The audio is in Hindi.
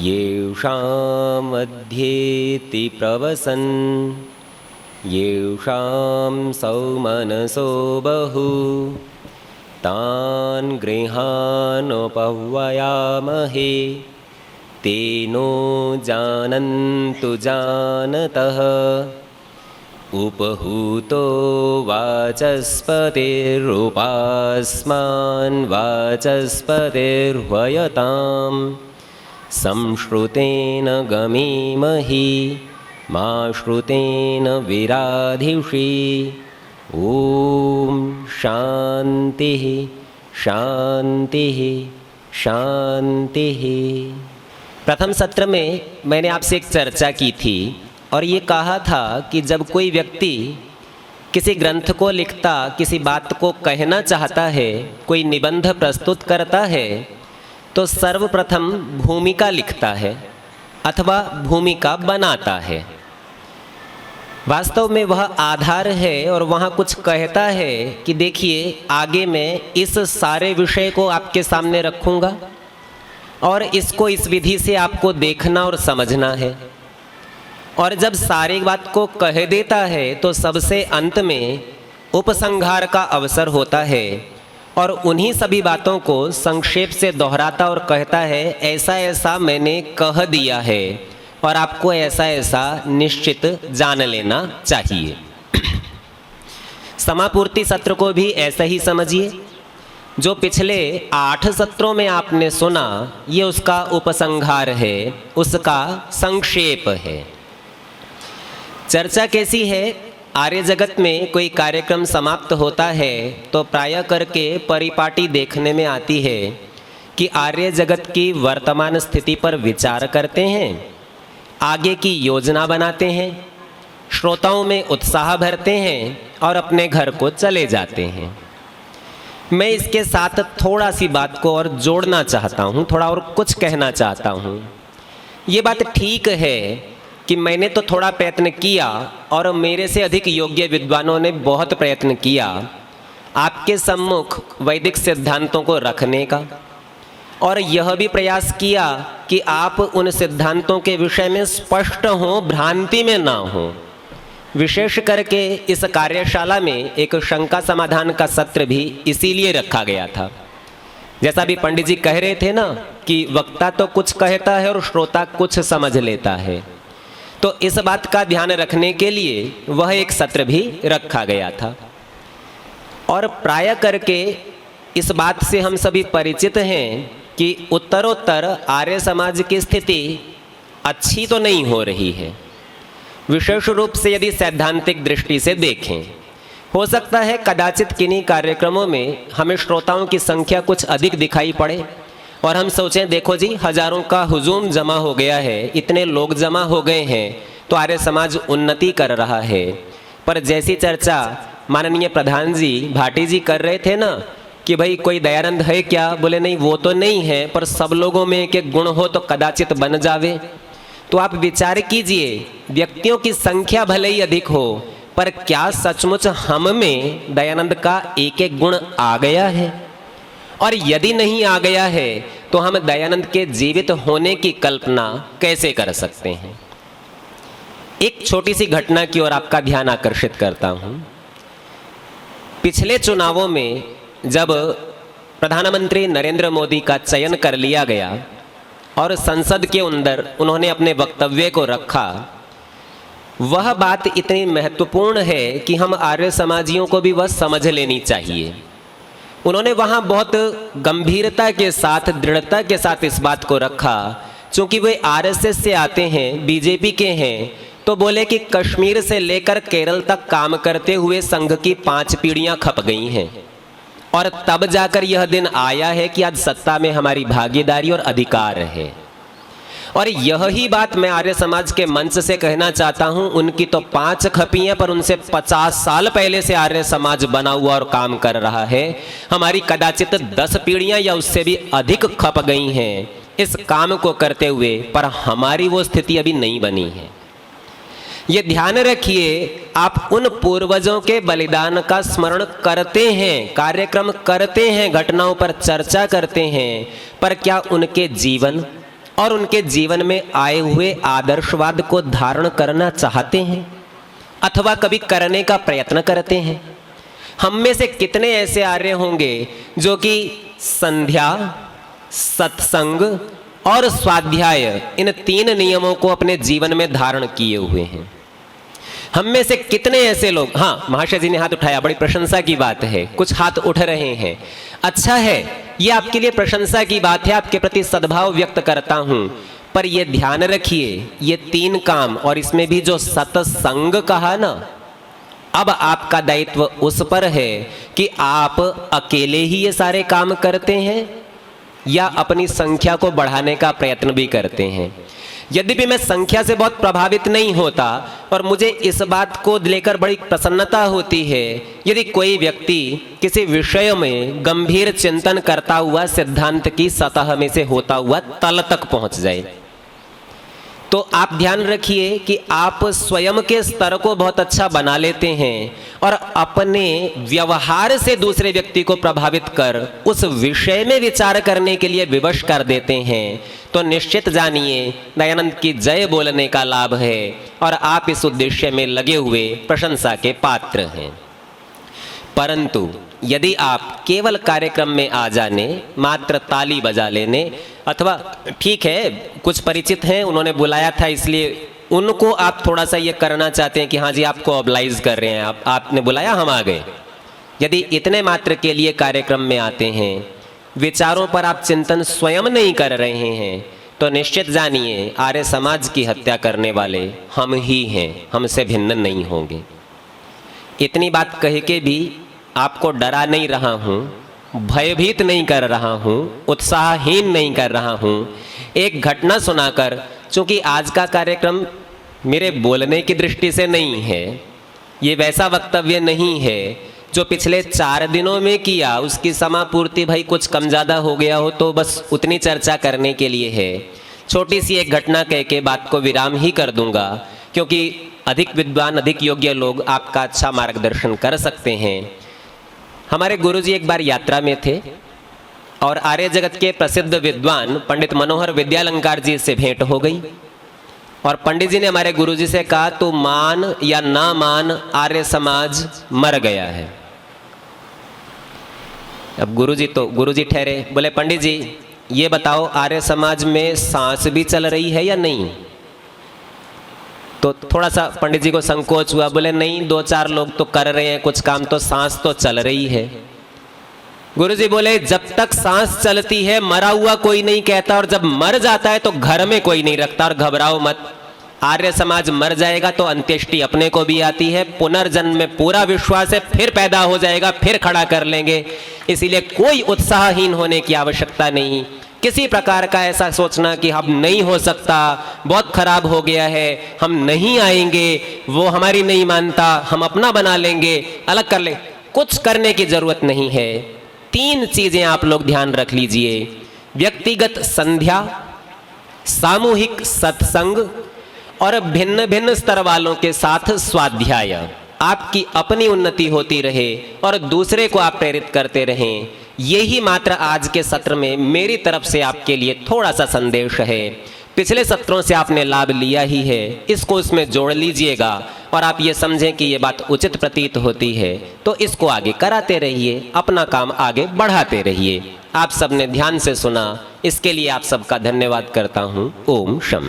येषां मध्येति प्रवसन् येषां सौमनसो बहु तान् गृहाणोपह्वयामहे तेनो जानन्तु जानतः उपहूतो वाचस्पतिरुपास्मान् वाचस्पतिर्ह्वयताम् संश्रुतेन गमीमहि मा श्रुतेन विराधिषि। ओम शांति शांति शांति। प्रथम सत्र में मैंने आपसे एक चर्चा की थी और ये कहा था कि जब कोई व्यक्ति किसी ग्रंथ को लिखता, किसी बात को कहना चाहता है, कोई निबंध प्रस्तुत करता है तो सर्वप्रथम भूमिका लिखता है अथवा भूमिका बनाता है। वास्तव में वह आधार है और वहाँ कुछ कहता है कि देखिए आगे मैं इस सारे विषय को आपके सामने रखूँगा और इसको इस विधि से आपको देखना और समझना है। और जब सारी बात को कह देता है तो सबसे अंत में उपसंहार का अवसर होता है और उन्हीं सभी बातों को संक्षेप से दोहराता और कहता है ऐसा ऐसा मैंने कह दिया है और आपको ऐसा ऐसा निश्चित जान लेना चाहिए। समापूर्ति सत्र को भी ऐसा ही समझिए। जो पिछले 8 सत्रों में आपने सुना ये उसका उपसंहार है, उसका संक्षेप है। चर्चा कैसी है? आर्य जगत में कोई कार्यक्रम समाप्त होता है तो प्रायः करके परिपाटी देखने में आती है कि आर्य जगत की वर्तमान स्थिति पर विचार करते हैं, आगे की योजना बनाते हैं, श्रोताओं में उत्साह भरते हैं और अपने घर को चले जाते हैं। मैं इसके साथ थोड़ा सी बात को और जोड़ना चाहता हूँ, थोड़ा और कुछ कहना चाहता हूँ। ये बात ठीक है कि मैंने तो थोड़ा प्रयत्न किया और मेरे से अधिक योग्य विद्वानों ने बहुत प्रयत्न किया आपके सम्मुख वैदिक सिद्धांतों को रखने का, और यह भी प्रयास किया कि आप उन सिद्धांतों के विषय में स्पष्ट हों, भ्रांति में ना हों। विशेष करके इस कार्यशाला में एक शंका समाधान का सत्र भी इसीलिए रखा गया था। जैसा भी पंडित जी कह रहे थे ना कि वक्ता तो कुछ कहता है और श्रोता कुछ समझ लेता है, तो इस बात का ध्यान रखने के लिए वह एक सत्र भी रखा गया था। और प्रायः करके इस बात से हम सभी परिचित हैं कि उत्तरोत्तर आर्य समाज की स्थिति अच्छी तो नहीं हो रही है। विशेष रूप से यदि सैद्धांतिक दृष्टि से देखें, हो सकता है कदाचित किन्हीं कार्यक्रमों में हमें श्रोताओं की संख्या कुछ अधिक दिखाई पड़े और हम सोचें देखो जी हजारों का हुजूम जमा हो गया है, इतने लोग जमा हो गए हैं तो आर्य समाज उन्नति कर रहा है। पर जैसी चर्चा माननीय प्रधान जी भाटी जी कर रहे थे ना कि भाई कोई दयानंद है क्या, बोले नहीं वो तो नहीं है, पर सब लोगों में एक एक गुण हो तो कदाचित बन जावे। तो आप विचार कीजिए, व्यक्तियों की संख्या भले ही अधिक हो पर क्या सचमुच हम में दयानंद का एक एक गुण आ गया है? और यदि नहीं आ गया है तो हम दयानंद के जीवित होने की कल्पना कैसे कर सकते हैं? एक छोटी सी घटना की ओर आपका ध्यान आकर्षित करता हूं। पिछले चुनावों में जब प्रधानमंत्री नरेंद्र मोदी का चयन कर लिया गया और संसद के अंदर उन्होंने अपने वक्तव्य को रखा, वह बात इतनी महत्वपूर्ण है कि हम आर्य समाजियों को भी वह समझ लेनी चाहिए। उन्होंने वहाँ बहुत गंभीरता के साथ, दृढ़ता के साथ इस बात को रखा। चूँकि वे आरएसएस से आते हैं, बीजेपी के हैं, तो बोले कि कश्मीर से लेकर केरल तक काम करते हुए संघ की 5 पीढ़ियाँ खप गई हैं और तब जाकर यह दिन आया है कि आज सत्ता में हमारी भागीदारी और अधिकार है। और यही बात मैं आर्य समाज के मंच से कहना चाहता हूं। उनकी तो 5 खपी हैं पर उनसे 50 साल पहले से आर्य समाज बना हुआ और काम कर रहा है। हमारी कदाचित 10 पीढ़ियां या उससे भी अधिक खप गई हैं इस काम को करते हुए, पर हमारी वो स्थिति अभी नहीं बनी है। ये ध्यान रखिए, आप उन पूर्वजों के बलिदान का स्मरण करते हैं, कार्यक्रम करते हैं, घटनाओं पर चर्चा करते हैं, पर क्या उनके जीवन और उनके जीवन में आए हुए आदर्शवाद को धारण करना चाहते हैं अथवा कभी करने का प्रयत्न करते हैं? हम में से कितने ऐसे आर्य होंगे जो कि संध्या, सत्संग और स्वाध्याय, इन 3 नियमों को अपने जीवन में धारण किए हुए हैं? हम में से कितने ऐसे लोग, हाँ महाशय जी ने हाथ उठाया, बड़ी प्रशंसा की बात है, कुछ हाथ उठ रहे हैं, अच्छा है, ये आपके लिए प्रशंसा की बात है, आपके प्रति सद्भाव व्यक्त करता हूं। पर ये ध्यान रखिए, ये 3 काम और इसमें भी जो सत्संग कहा ना, अब आपका दायित्व उस पर है कि आप अकेले ही ये सारे काम करते हैं या अपनी संख्या को बढ़ाने का प्रयत्न भी करते हैं। यद्यपि मैं संख्या से बहुत प्रभावित नहीं होता और मुझे इस बात को लेकर बड़ी प्रसन्नता होती है यदि कोई व्यक्ति किसी विषय में गंभीर चिंतन करता हुआ सिद्धांत की सतह में से होता हुआ तल तक पहुंच जाए। तो आप ध्यान रखिए कि आप स्वयं के स्तर को बहुत अच्छा बना लेते हैं और अपने व्यवहार से दूसरे व्यक्ति को प्रभावित कर उस विषय में विचार करने के लिए विवश कर देते हैं, तो निश्चित जानिए दयानंद की जय बोलने का लाभ है और आप इस उद्देश्य में लगे हुए प्रशंसा के पात्र हैं। परंतु यदि आप केवल कार्यक्रम में आ जाने, मात्र ताली बजा लेने, अथवा ठीक है कुछ परिचित हैं उन्होंने बुलाया था इसलिए उनको आप थोड़ा सा ये करना चाहते हैं कि हाँ जी आपको ऑब्लाइज कर रहे हैं, आपने बुलाया हम आ गए, यदि इतने मात्र के लिए कार्यक्रम में आते हैं, विचारों पर आप चिंतन स्वयं नहीं कर रहे हैं, तो निश्चित जानिए आर्य समाज की हत्या करने वाले हम ही हैं, हमसे भिन्न नहीं होंगे। इतनी बात कह के भी आपको डरा नहीं रहा हूँ, भयभीत नहीं कर रहा हूँ, उत्साहहीन नहीं कर रहा हूँ। एक घटना सुनाकर, चूँकि आज का कार्यक्रम मेरे बोलने की दृष्टि से नहीं है, ये वैसा वक्तव्य नहीं है जो पिछले 4 दिनों में किया उसकी समापूर्ति भाई कुछ कम ज़्यादा हो गया हो तो बस उतनी चर्चा करने के लिए है। छोटी सी एक घटना कह के बात को विराम ही कर दूंगा, क्योंकि अधिक विद्वान, अधिक योग्य लोग आपका अच्छा मार्गदर्शन कर सकते हैं। हमारे गुरुजी एक बार यात्रा में थे और आर्य जगत के प्रसिद्ध विद्वान पंडित मनोहर विद्यालंकार जी से भेंट हो गई और पंडित जी ने हमारे गुरुजी से कहा तो मान या ना मान आर्य समाज मर गया है। अब गुरुजी ठहरे, बोले पंडित जी ये बताओ आर्य समाज में सांस भी चल रही है या नहीं? तो थोड़ा सा पंडित जी को संकोच हुआ, बोले नहीं 2-4 लोग तो कर रहे हैं कुछ काम, तो सांस तो चल रही है। गुरुजी बोले जब तक सांस चलती है मरा हुआ कोई नहीं कहता, और जब मर जाता है तो घर में कोई नहीं रखता। और घबराओ मत, आर्य समाज मर जाएगा तो अंत्येष्टि अपने को भी आती है, पुनर्जन्म में पूरा विश्वास है, फिर पैदा हो जाएगा, फिर खड़ा कर लेंगे। इसीलिए कोई उत्साहहीन होने की आवश्यकता नहीं। किसी प्रकार का ऐसा सोचना कि हम नहीं हो सकता, बहुत खराब हो गया है, हम नहीं आएंगे, वो हमारी नहीं मानता, हम अपना बना लेंगे, अलग कर ले, कुछ करने की जरूरत नहीं है। 3 चीजें आप लोग ध्यान रख लीजिए, व्यक्तिगत संध्या, सामूहिक सत्संग और भिन्न भिन्न स्तर वालों के साथ स्वाध्याय। आपकी अपनी उन्नति होती रहे और दूसरे को आप प्रेरित करते रहें। यही मात्र आज के सत्र में मेरी तरफ से आपके लिए थोड़ा सा संदेश है। पिछले सत्रों से आपने लाभ लिया ही है, इसको इसमें जोड़ लीजिएगा और आप ये समझें कि ये बात उचित प्रतीत होती है तो इसको आगे कराते रहिए, अपना काम आगे बढ़ाते रहिए। आप सबने ध्यान से सुना, इसके लिए आप सबका धन्यवाद करता हूँ। ओम शम।